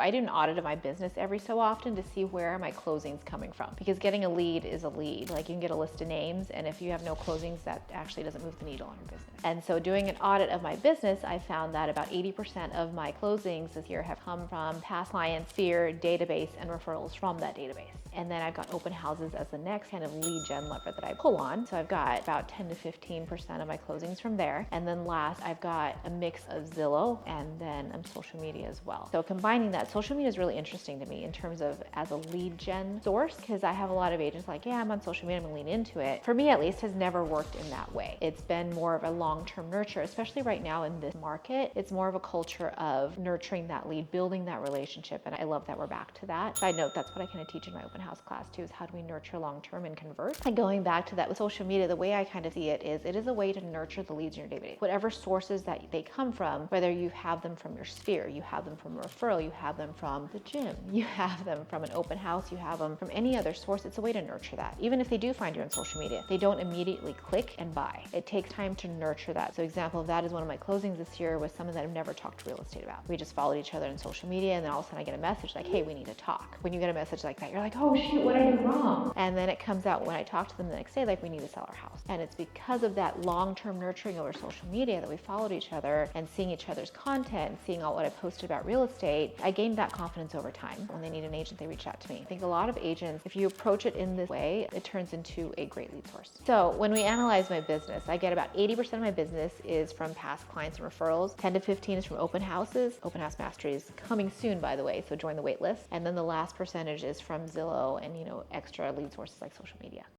I do an audit of my business every so often to see where are my closings coming from, because getting a lead is a lead. Like, you can get a list of names, and if you have no closings, that actually doesn't move the needle on your business. And so doing an audit of my business, I found that about 80% of my closings this year have come from past clients, sphere, database, and referrals from that database. And then I've got open houses as the next kind of lead gen lever that I pull on. So I've got about 10 to 15% of my closings from there. And then last, I've got a mix of Zillow and then social media as well. So combining that, social media is really interesting to me in terms of as a lead gen source, because I have a lot of agents like, yeah, I'm on social media, I'm gonna lean into it. For me, at least, has never worked in that way. It's been more of a long-term nurture, especially right now in this market. It's more of a culture of nurturing that lead, building that relationship. And I love that we're back to that. Side note, that's what I kind of teach in my open house class too, is how do we nurture long-term and convert. And going back to that with social media, the way I kind of see it is a way to nurture the leads in your database. Whatever sources that they come from, whether you have them from your sphere, you have them from a referral, you have them from the gym, you have them from an open house, you have them from any other source, it's a way to nurture that. Even if they do find you on social media, they don't immediately click and buy. It takes time to nurture that. So example of that is one of my closings this year was someone that I've never talked real estate about. We just followed each other on social media, and then all of a sudden I get a message like, hey, we need to talk. When you get a message like that, you're like, oh shoot, what did I do wrong? And then it comes out when I talk to them the next day, like, we need to sell our house. And it's because of that long-term nurturing over social media that we followed each other and seeing each other's content, seeing all what I posted about real estate, I gained that confidence over time. When they need an agent, they reach out to me. I think a lot of agents, if you approach it in this way, it turns into a great lead source. So when we analyze my business, I get about 80% of my business is from past clients and referrals, 10 to 15 is from open houses. Open house mastery is coming soon, by the way, so join the wait list. And then the last percentage is from Zillow and, extra lead sources like social media.